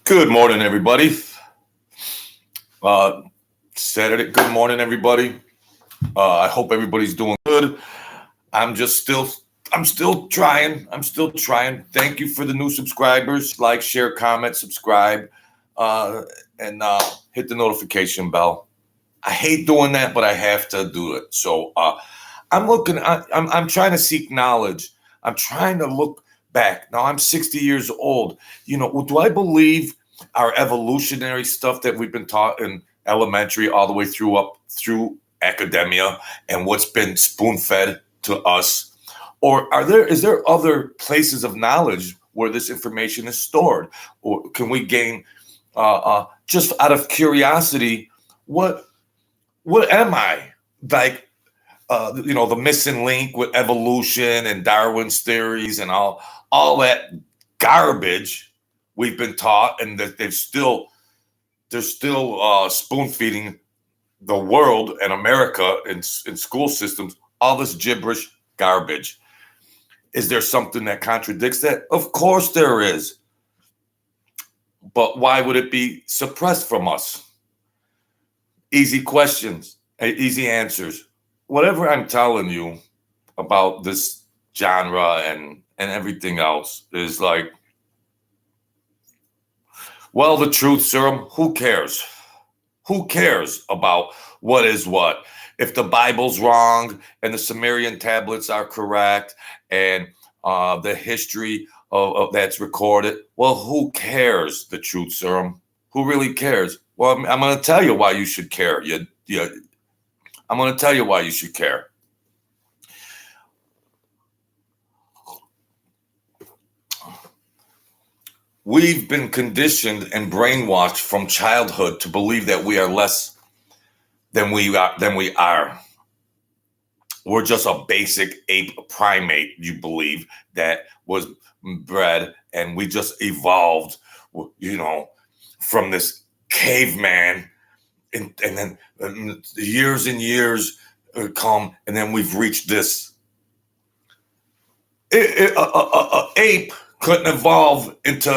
Good morning, everybody. Uh, Saturday. Good morning, everybody. I hope everybody's doing good. I'm still trying. I'm still trying. Thank you for the new subscribers. Like, share, comment, subscribe, uh, and hit the notification bell. I hate doing that, but I have to do it. So I'm looking. I'm trying to seek knowledge. I'm trying to look back. Now I'm 60 years old. Do I believe our evolutionary stuff that we've been taught in elementary all the way through academia and what's been spoon fed to us? Or is there other places of knowledge where this information is stored? Or can we gain just out of curiosity, what am I? Like the missing link with evolution and Darwin's theories and all that garbage we've been taught, and that they're still spoon feeding the world and America in school systems all this gibberish garbage. Is there something that contradicts that? Of course there is. But why would it be suppressed from us? Easy questions, easy answers. Whatever I'm telling you about this genre and everything else is like, well, the truth serum, who cares? Who cares about what is what? If the Bible's wrong and the Sumerian tablets are correct and the history of that's recorded, well, who cares, the truth serum? Who really cares? Well, I'm going to tell you why you should care. I'm going to tell you why you should care. We've been conditioned and brainwashed from childhood to believe that we are less than we are. We're just a basic ape primate, you believe, that was bred, and we just evolved, from this caveman, and then years and years come, and then we've reached this. Ape couldn't evolve into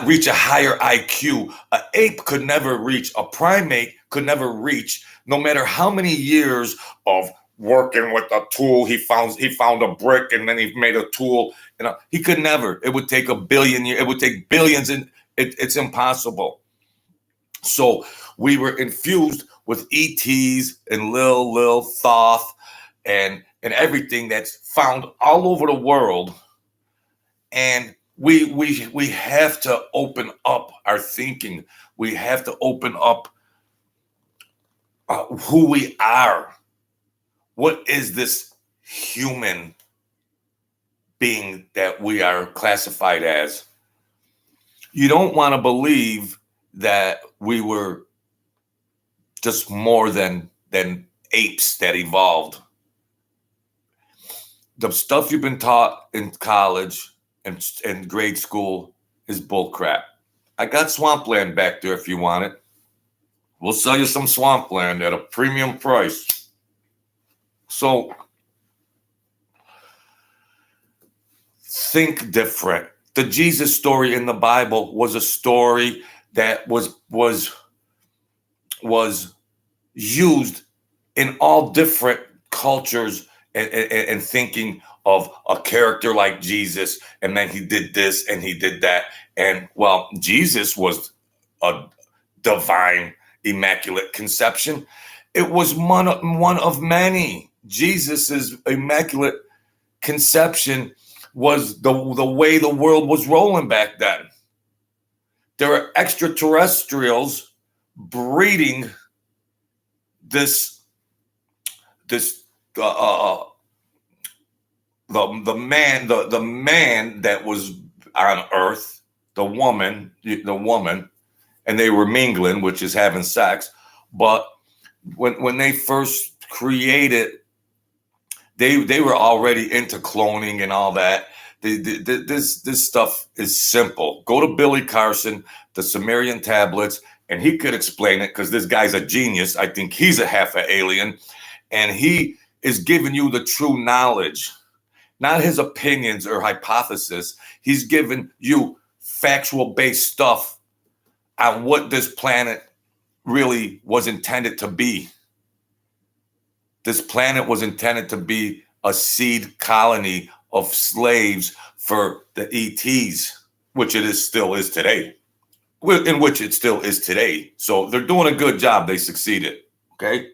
reach a higher IQ. An ape could never reach. A primate could never reach. No matter how many years of working with a tool, he found a brick and then he made a tool. He could never. It would take a billion years. It would take billions, and it's impossible. So we were infused with ETs and Lil Thoth and everything that's found all over the world, and we have to open up our thinking. We have to open up who we are. What is this human being that we are classified as? You don't want to believe that we were just more than apes that evolved. The stuff you've been taught in college and grade school is bullcrap. I got swampland back there if you want it. We'll sell you some swampland at a premium price. So think different. The Jesus story in the Bible was a story that was used in all different cultures and thinking of a character like Jesus, and then he did this and he did that. And well, Jesus was a divine, immaculate conception. It was one of many. Jesus's immaculate conception was the way the world was rolling back then. There are extraterrestrials breeding the man that was on Earth, the woman, and they were mingling, which is having sex. But when they first created, they were already into cloning and all that. This stuff is simple. Go to Billy Carson, the Sumerian tablets, and he could explain it, because this guy's a genius. I think he's a half an alien, and he is giving you the true knowledge. not his opinions or hypothesis. He's giving you factual based stuff on what this planet really was intended to be. This planet was intended to be a seed colony of slaves for the ETs, which still is today. In which it still is today. So they're doing a good job. They succeeded. Okay.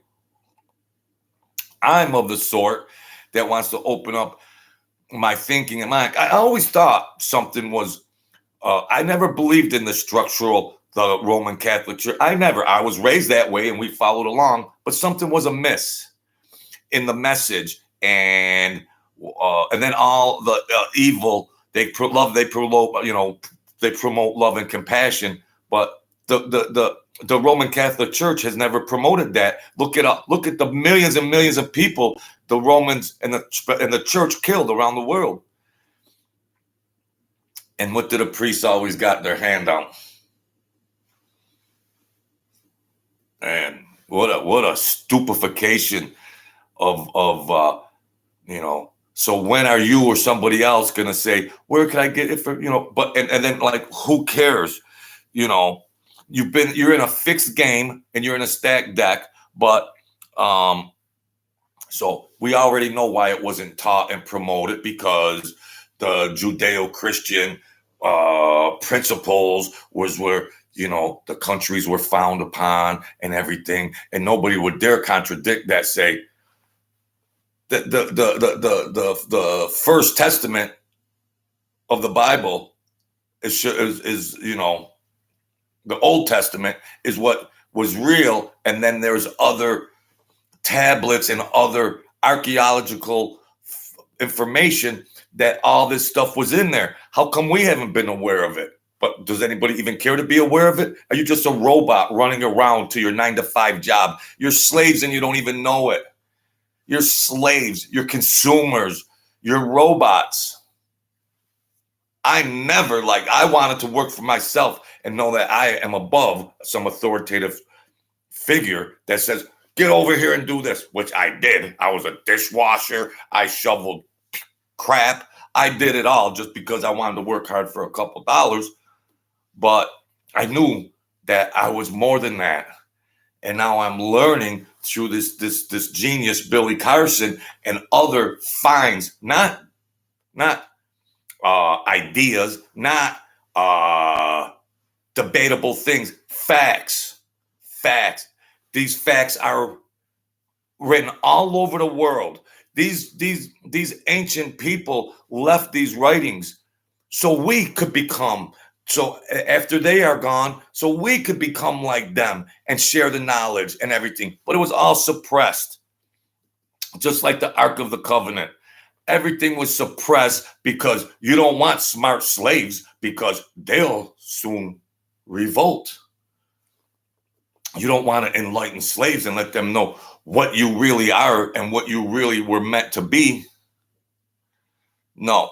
I'm of the sort that wants to open up my thinking and mind. I always thought something was, I never believed in the Roman Catholic Church. I was raised that way and we followed along, but something was amiss in the message. And then all the evil, they promote love and compassion, but the Roman Catholic Church has never promoted that. Look at the millions and millions of people the Romans and the church killed around the world. And what did the priests always got their hand on? And what a stupefaction of So when are you or somebody else gonna say, where can I get it for, but and then like, who cares? You're in a fixed game and you're in a stacked deck, but so we already know why it wasn't taught and promoted, because the Judeo-Christian principles was where the countries were frowned upon and everything, and nobody would dare contradict that. Say the First Testament of the Bible is the Old Testament is what was real, and then there's other tablets and other archaeological information that all this stuff was in there. How come we haven't been aware of it? But does anybody even care to be aware of it? Are you just a robot running around to your 9-to-5 job? You're slaves and you don't even know it. You're slaves. You're consumers. You're robots. I wanted to work for myself and know that I am above some authoritative figure that says, get over here and do this, which I did. I was a dishwasher. I shoveled crap. I did it all just because I wanted to work hard for a couple dollars. But I knew that I was more than that. And now I'm learning through this genius, Billy Carson, and other finds, not ideas, not debatable things, facts. These facts are written all over the world. These ancient people left these writings so we could become, so after they are gone, so we could become like them and share the knowledge and everything. But it was all suppressed, just like the Ark of the Covenant. Everything was suppressed because you don't want smart slaves, because they'll soon revolt. You don't want to enlighten slaves and let them know what you really are and what you really were meant to be. No,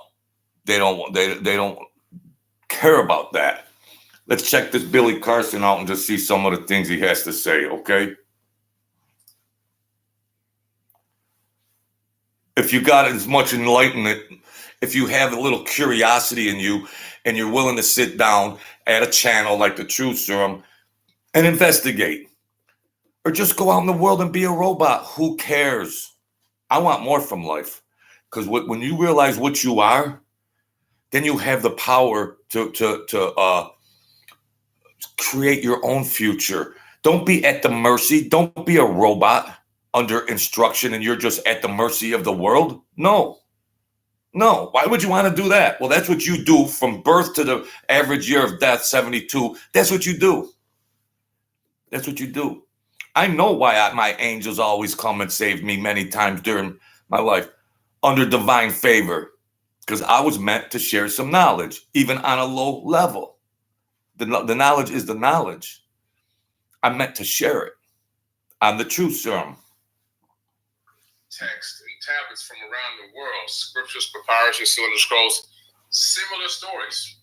they don't care about that. Let's check this Billy Carson out and just see some of the things he has to say, okay? If you got as much enlightenment, if you have a little curiosity in you and you're willing to sit down at a channel like the Truth Serum and investigate, or just go out in the world and be a robot, who cares? I want more from life, because when you realize what you are, then you have the power to create your own future. Don't be at the mercy. Don't be a robot under instruction and you're just at the mercy of the world. No. Why would you want to do that? Well, that's what you do from birth to the average year of death, 72. That's what you do. I know why my angels always come and save me many times during my life, under divine favor, because I was meant to share some knowledge, even on a low level. The knowledge is the knowledge. I'm meant to share it. I'm the Truth Serum. Text and tablets from around the world, scriptures, papyrus, and cylinder scrolls, similar stories.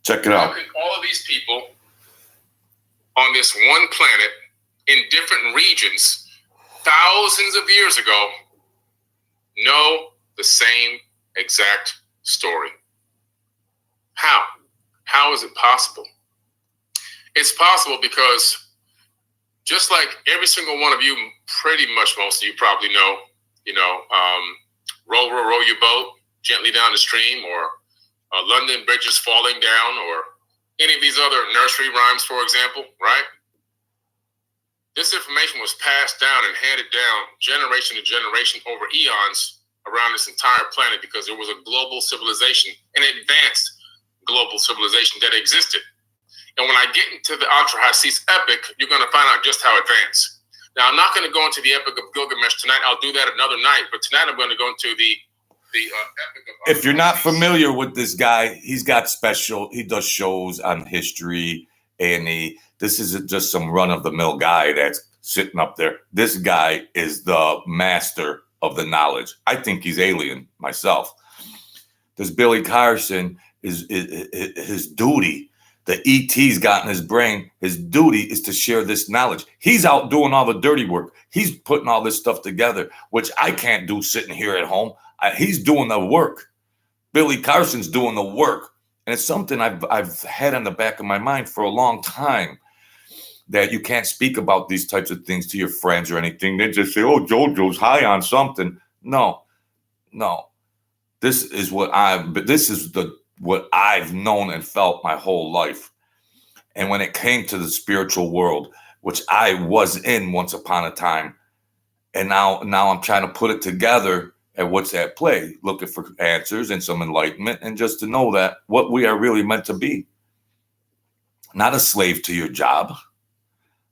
Check it out. How could all of these people on this one planet in different regions thousands of years ago know the same exact story. How? How is it possible? It's possible because just like every single one of you, pretty much most of you probably know, row, row, row your boat gently down the stream, or London bridges falling down, or any of these other nursery rhymes, for example, right? This information was passed down and handed down generation to generation over eons around this entire planet because there was a global civilization, an advanced global civilization that existed. And when I get into the Atrahasis epic, you're going to find out just how advanced. Now, I'm not going to go into the epic of Gilgamesh tonight. I'll do that another night. But tonight I'm going to go into the epic of If you're not familiar with this guy, he does shows on history, and this isn't just some run-of-the-mill guy that's sitting up there. This guy is the master of the knowledge. I think he's alien myself. This Billy Carson is his duty. The ET's got in his brain. His duty is to share this knowledge. He's out doing all the dirty work. He's putting all this stuff together, which I can't do sitting here at home. He's doing the work. Billy Carson's doing the work. And it's something I've had on the back of my mind for a long time, that you can't speak about these types of things to your friends or anything. They just say, oh, JoJo's high on something. No. This is what I've known and felt my whole life. And when it came to the spiritual world, which I was in once upon a time, and now I'm trying to put it together at what's at play, looking for answers and some enlightenment, and just to know that what we are really meant to be. Not a slave to your job.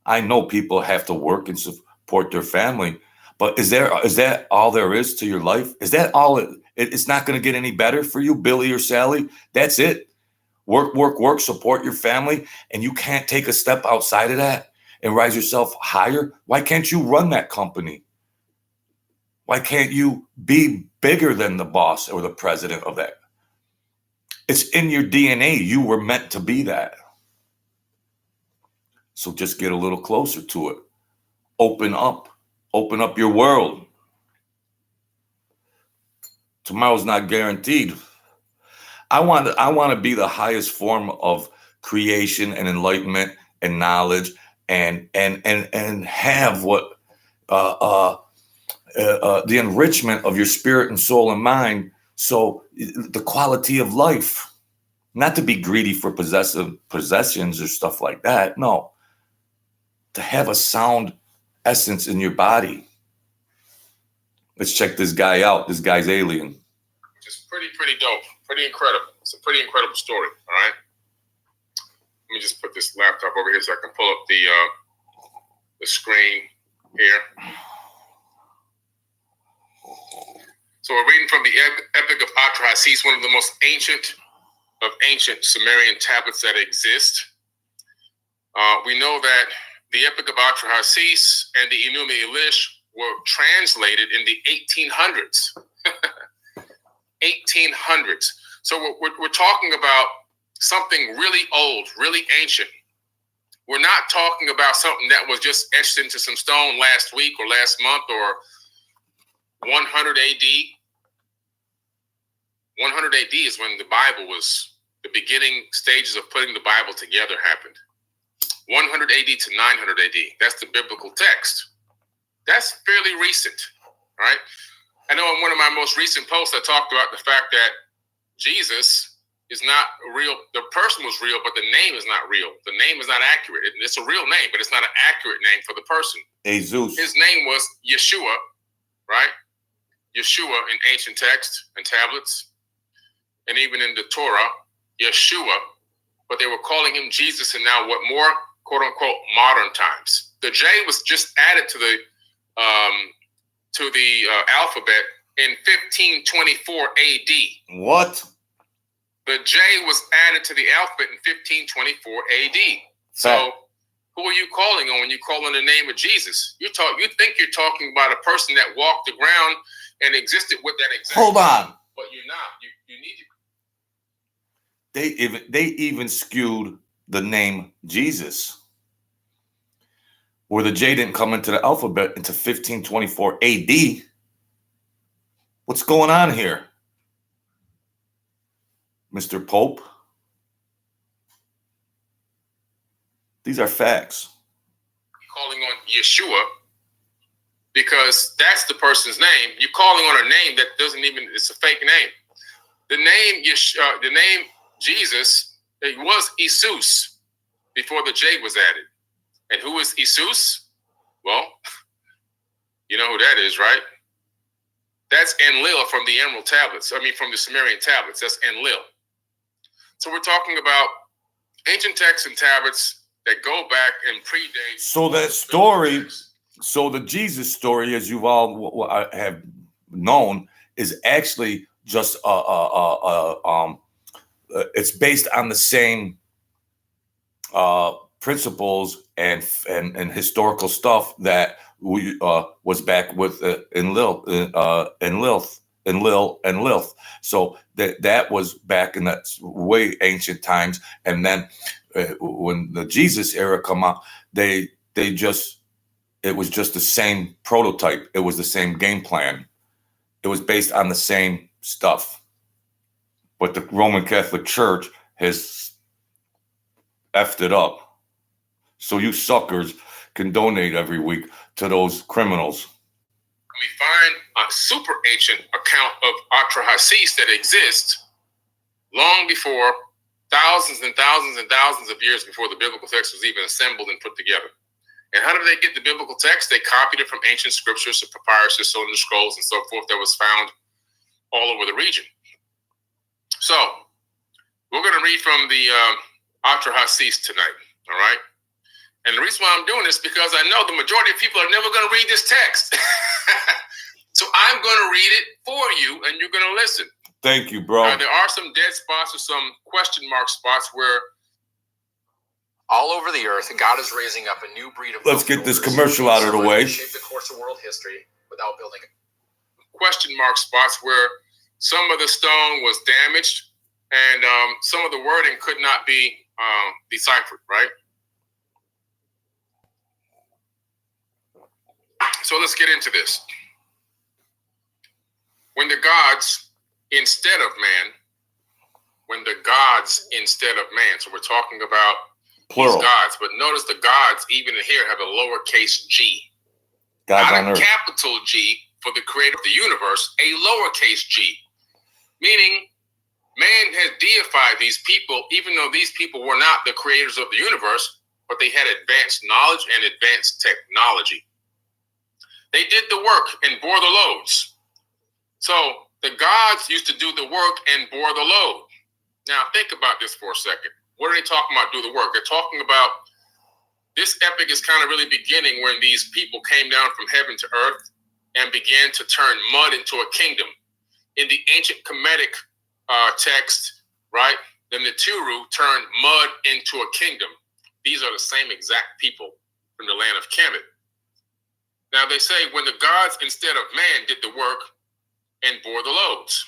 I know people have to work and support their family, but is that all there is to your life? Is that all it's not going to get any better for you, Billy or Sally? That's it. Work, support your family, and you can't take a step outside of that and rise yourself higher? Why can't you run that company? Why can't you be bigger than the boss or the president of that? It's in your DNA. You were meant to be that. So just get a little closer to it. Open up your world. Tomorrow's not guaranteed. I want to be the highest form of creation and enlightenment and knowledge, and have what the enrichment of your spirit and soul and mind. So the quality of life, not to be greedy for possessions or stuff like that. No, to have a sound essence in your body. Let's check this guy out. This guy's alien. Just pretty dope. Pretty incredible. It's a pretty incredible story. All right. Let me just put this laptop over here so I can pull up the screen here. So we're reading from the Epic of Atrahasis, one of the most ancient of ancient Sumerian tablets that exist. We know that the Epic of Atrahasis and the Enuma Elish were translated in the 1800s. 1800s. So we're talking about something really old, really ancient. We're not talking about something that was just etched into some stone last week or last month or 100 AD. 100 AD is when the Bible was, the beginning stages of putting the Bible together happened. 100 AD to 900 AD. That's the biblical text. That's fairly recent, right? I know in one of my most recent posts, I talked about the fact that Jesus is not real. The person was real, but the name is not real. The name is not accurate. It's a real name, but it's not an accurate name for the person. Jesus. His name was Yeshua, right? Yeshua in ancient texts and tablets, and even in the Torah, Yeshua, but they were calling him Jesus, and now what more, quote unquote, modern times. The J was just added to the alphabet in 1524 AD. What? The J was added to the alphabet in 1524 AD. So who are you calling on when you call on the name of Jesus? You think you're talking about a person that walked the ground and existed with that exact. Hold on. But you're not. You need to. They even skewed the name Jesus, where the J didn't come into the alphabet until 1524 AD. What's going on here? Mr. Pope. These are facts. Calling on Yeshua because that's the person's name. You're calling on a name that doesn't even, it's a fake name. The name Jesus, it was Jesus before the J was added. And who is Jesus? Well, you know who that is, right? That's Enlil from the Emerald Tablets. From the Sumerian tablets. That's Enlil. So we're talking about ancient texts and tablets that go back and predate. So that story, so the Jesus story, as you've all have known, is actually just it's based on the same principles and historical stuff that we was back with Enlil. So that was back in that way ancient times, and then when the Jesus era come out, it was just the same prototype. It was the same game plan. It was based on the same stuff, but the Roman Catholic Church has effed it up. So you suckers can donate every week to those criminals. We find a super ancient account of Atrahasis that exists long before, thousands and thousands and thousands of years before the biblical text was even assembled and put together. And how did they get the biblical text? They copied it from ancient scriptures, the papyrus, cylinder scrolls, and so forth that was found all over the region. So we're going to read from the Atrahasis tonight, all right? And the reason why I'm doing this is because I know the majority of people are never going to read this text. So I'm going to read it for you, and you're going to listen. Thank you, bro. There are some dead spots or some question mark spots where all over the earth, God is raising up a new breed of. Let's get this commercial out of the way. Shape the course of world history without building it. Question mark spots where some of the stone was damaged and some of the wording could not be deciphered, right? So let's get into this. When the gods instead of man, so we're talking about plural these gods, but notice the gods even here have a lowercase g. God's Not on a earth. capital G for the creator of the universe, a lowercase g. Meaning man has deified these people, even though these people were not the creators of the universe, but they had advanced knowledge and advanced technology. They did the work and bore the loads. So the gods used to do the work and bore the load. Now think about this for a second. What are they talking about, do the work? They're talking about, this epic is kind of really beginning when these people came down from heaven to earth and began to turn mud into a kingdom. In the ancient Kemetic text, right, then the Tiru turned mud into a kingdom. These are the same exact people from the land of Kemet. Now they say when the gods instead of man did the work and bore the loads,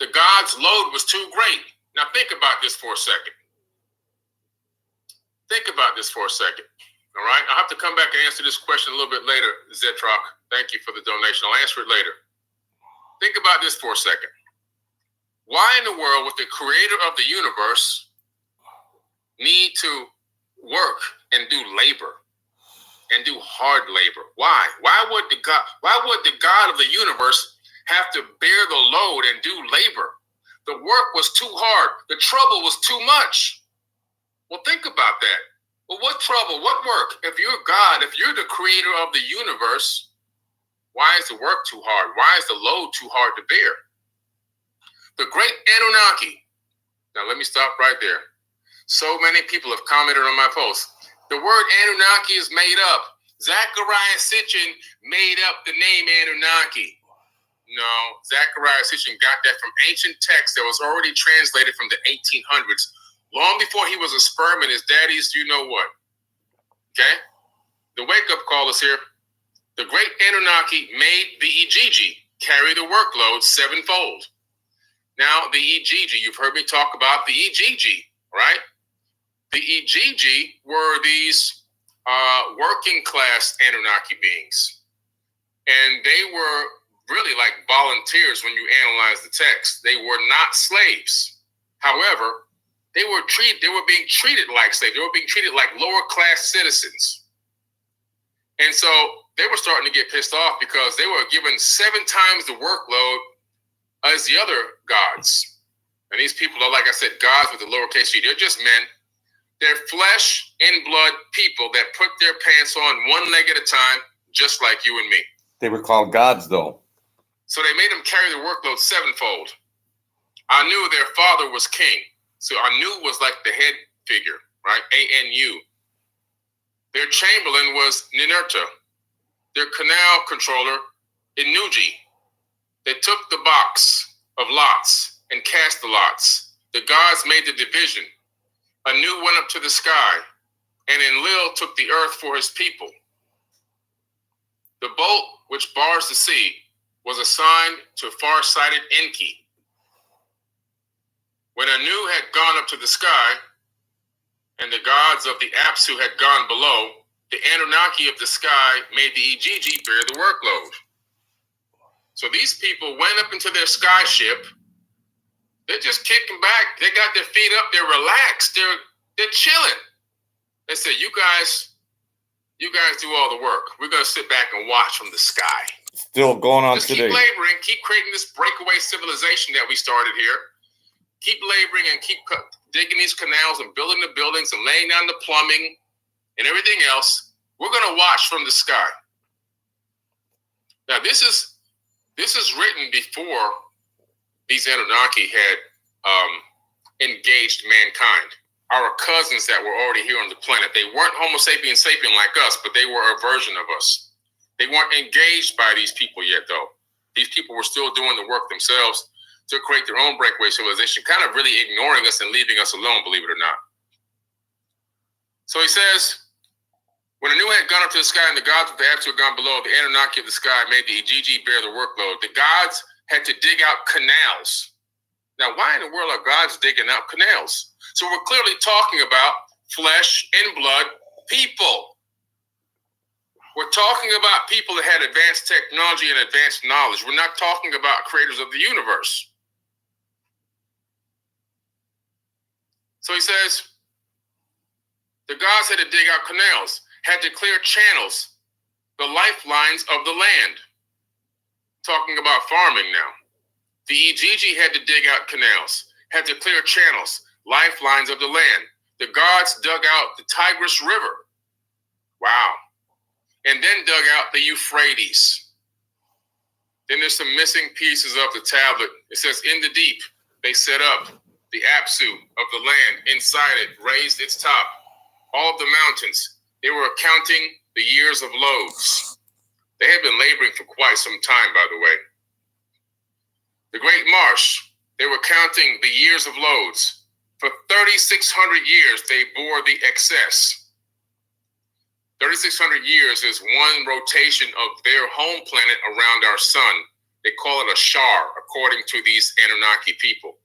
the gods' load was too great. Now think about this for a second. All right, I'll have to come back and answer this question a little bit later, Zetrock. Thank you for the donation. I'll answer it later. Think about this for a second. Why in the world would the creator of the universe need to work and do labor and do hard labor? Why? Why would the God of the universe have to bear the load and do labor? The work was too hard. The trouble was too much. Well, think about that. Well, what trouble, what work? If you're God, if you're the creator of the universe, why is the work too hard? Why is the load too hard to bear? The great Anunnaki. Now, let me stop right there. So many people have commented on my post. The word Anunnaki is made up. Zechariah Sitchin made up the name Anunnaki. No, Zechariah Sitchin got that from ancient text that was already translated from the 1800s. Long before he was a sperm in his daddy's, you know what? Okay? The wake-up call is here. The great Anunnaki made the Ijiji carry the workload sevenfold. Now, the Ijiji, you've heard me talk about the Ijiji, right? The Ijiji were these working class Anunnaki beings. And they were really like volunteers when you analyze the text. They were not slaves. However, they were being treated like slaves. They were being treated like lower class citizens. And so they were starting to get pissed off because they were given 7 times the workload as the other gods. And these people are, like I said, gods with a lowercase g. They're just men. They're flesh and blood people that put their pants on one leg at a time, just like you and me. They were called gods, though. So they made them carry the workload 7-fold. Anu, their father, was king. So Anu was like the head figure, right? A-N-U. Their chamberlain was Ninurta. Their canal controller, Inuji. They took the box of lots and cast the lots. The gods made the division. Anu went up to the sky, and Enlil took the earth for his people. The boat which bars the sea was assigned to far-sighted Enki. When Anu had gone up to the sky, and the gods of the Apsu had gone below, the Anunnaki of the sky made the Ijiji bear the workload. So these people went up into their sky ship. They're just kicking back. They got their feet up. They're relaxed. They're chilling. They said, you guys do all the work. We're going to sit back and watch from the sky. Still going on just today. Keep laboring. Keep creating this breakaway civilization that we started here. Keep laboring and keep digging these canals and building the buildings and laying down the plumbing and everything else. We're going to watch from the sky. Now, this is written before these Anunnaki had engaged mankind. Our cousins that were already here on the planet. They weren't Homo sapiens sapien like us, but they were a version of us. They weren't engaged by these people yet, though. These people were still doing the work themselves to create their own breakaway civilization, kind of really ignoring us and leaving us alone, believe it or not. So he says, when Anu had gone up to the sky and the gods of the Apsu had gone below, the Anunnaki of the sky made the Ijiji bear the workload. The gods had to dig out canals. Now, why in the world are gods digging out canals? So we're clearly talking about flesh and blood people. We're talking about people that had advanced technology and advanced knowledge. We're not talking about creators of the universe. So he says, the gods had to dig out canals, had to clear channels, the lifelines of the land. Talking about farming now. The Ijiji had to dig out canals, had to clear channels, lifelines of the land. The gods dug out the Tigris River. Wow. And then dug out the Euphrates. Then there's some missing pieces of the tablet. It says, in the deep, they set up the Apsu of the land. Inside it, raised its top. All of the mountains, they were counting the years of loads. They had been laboring for quite some time, by the way. The Great Marsh, they were counting the years of loads. For 3,600 years, they bore the excess. 3,600 years is one rotation of their home planet around our sun. They call it a shar, according to these Anunnaki people.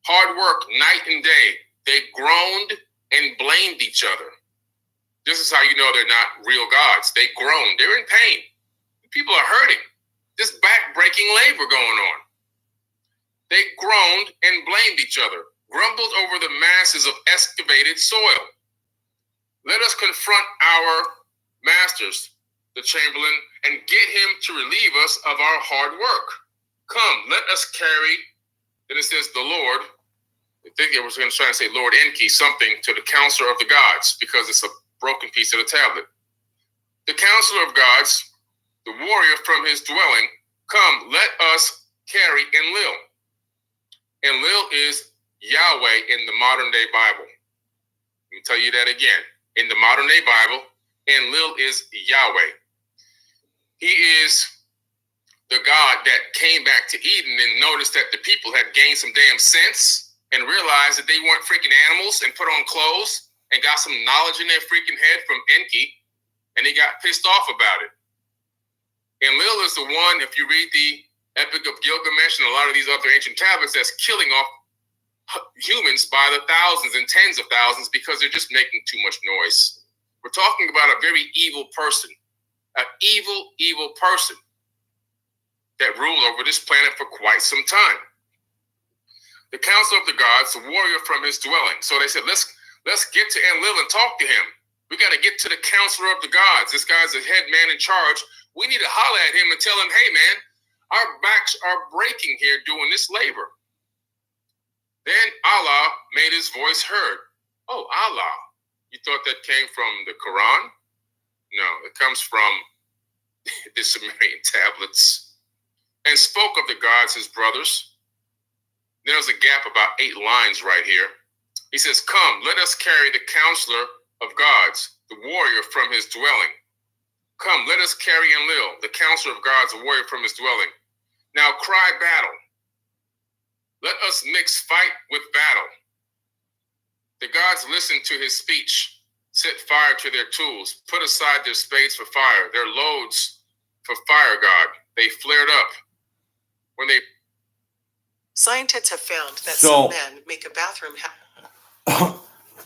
Hard work, night and day. They groaned and blamed each other. This is how you know they're not real gods. They groan. They're in pain. People are hurting. This back-breaking labor going on. They groaned and blamed each other, grumbled over the masses of excavated soil. Let us confront our masters, the chamberlain, and get him to relieve us of our hard work. Come, let us carry, then it says the Lord, I think it was going to try to say Lord Enki, something to the counselor of the gods, because it's a broken piece of the tablet. The counselor of gods, the warrior from his dwelling, come, let us carry Enlil. Enlil is Yahweh in the modern day Bible. Let me tell you that again. In the modern day Bible, Enlil is Yahweh. He is the God that came back to Eden and noticed that the people had gained some damn sense and realized that they weren't freaking animals and put on clothes and got some knowledge in their freaking head from Enki, and he got pissed off about it. Enlil is the one, if you read the Epic of Gilgamesh and a lot of these other ancient tablets, that's killing off humans by the thousands and tens of thousands because they're just making too much noise. We're talking about a very evil person, an evil person that ruled over this planet for quite some time. the counsel of the gods, the warrior from his dwelling. So they said, let's get to Enlil and talk to him. We got to get to the counselor of the gods. This guy's the head man in charge. We need to holler at him and tell him, hey, man, our backs are breaking here doing this labor. Then Allah made his voice heard. Oh, Allah. You thought that came from the Quran? No, it comes from the Sumerian tablets. And spoke of the gods, his brothers. There's a gap about 8 lines right here. He says, come, let us carry the counselor of gods, the warrior from his dwelling. Come, let us carry Enlil, the counselor of gods, the warrior from his dwelling. Now cry battle. Let us mix fight with battle. The gods listened to his speech, set fire to their tools, put aside their spades for fire, their loads for fire god. They flared up. When they Scientists have found that some men make a bathroom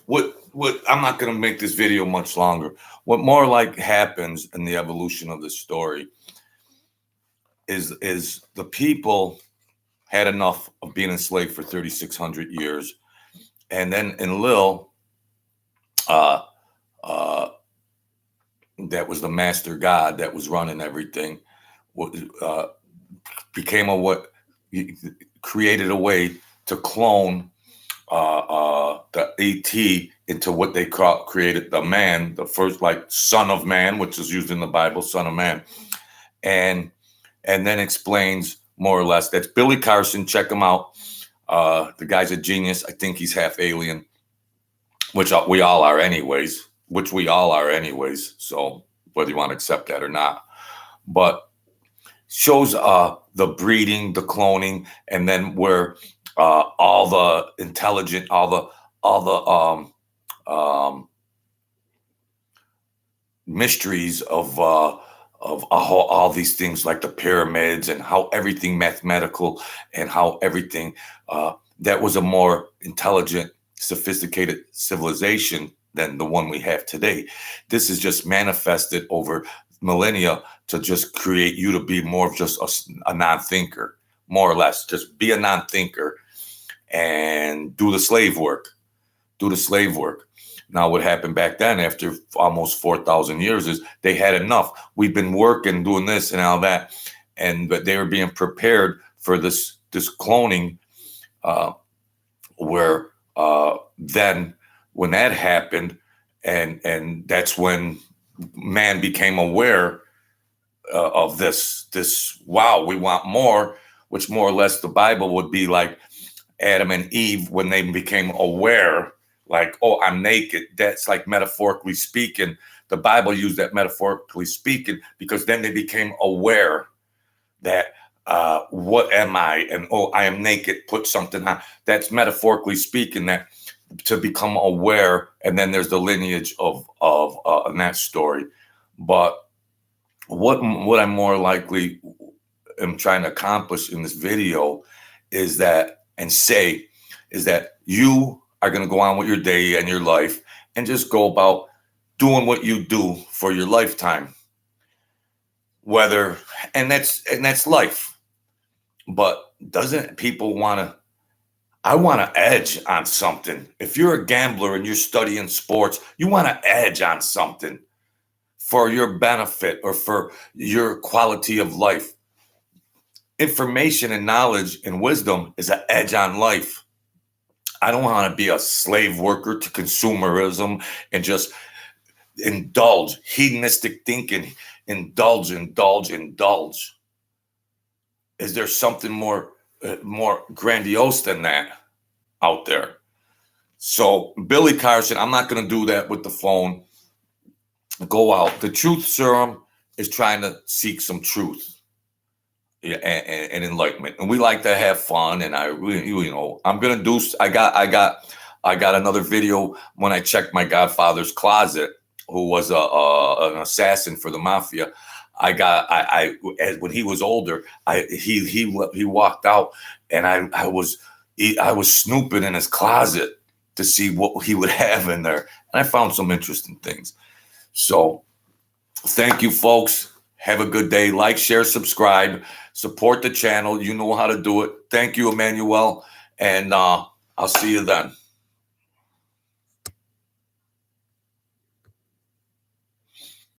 what I'm not going to make this video much longer. What more like happens in the evolution of this story is the people had enough of being enslaved for 3,600 years, and then Enlil, that was the master god that was running everything, created a way to clone the AT into what they created the man, the first like son of man, which is used in the Bible, son of man, and then explains more or less. That's Billy Carson. Check him out. The guy's a genius. I think he's half alien, which we all are anyways. So whether you want to accept that or not, but shows the breeding, the cloning, and then where all the intelligent, all the mysteries of all these things like the pyramids and how everything mathematical and how everything that was a more intelligent, sophisticated civilization than the one we have today. This is just manifested over millennia to just create you to be more of just a non-thinker, more or less. Just be a non-thinker and do the slave work. Now, what happened back then after almost 4,000 years is they had enough. We've been working, doing this and all that, but they were being prepared for this cloning, where then when that happened, and that's when man became aware of this. Wow, we want more, which more or less the Bible would be like Adam and Eve when they became aware. Like, oh, I'm naked. That's like metaphorically speaking. The Bible used that metaphorically speaking because then they became aware that what am I? And oh, I am naked. Put something on. That's metaphorically speaking that to become aware. And then there's the lineage of that story. But what I'm more likely am trying to accomplish in this video is that you are going to go on with your day and your life and just go about doing what you do for your lifetime. And that's life. But doesn't people I want to edge on something. If you're a gambler and you're studying sports, you want to edge on something for your benefit or for your quality of life. Information and knowledge and wisdom is an edge on life. I don't want to be a slave worker to consumerism and just indulge hedonistic thinking, indulge. Is there something more grandiose than that out there? So Billy Carson, I'm not going to do that with the phone. Go out. The Truth Serum is trying to seek some truth. And enlightenment, and we like to have fun. And I'm gonna do. I got another video when I checked my godfather's closet, who was an assassin for the mafia. When he was older, he walked out, and I was snooping in his closet to see what he would have in there, and I found some interesting things. So, thank you, folks. Have a good day. Like, share, subscribe. Support the channel. You know how to do it. Thank you, Emmanuel. and I'll see you then.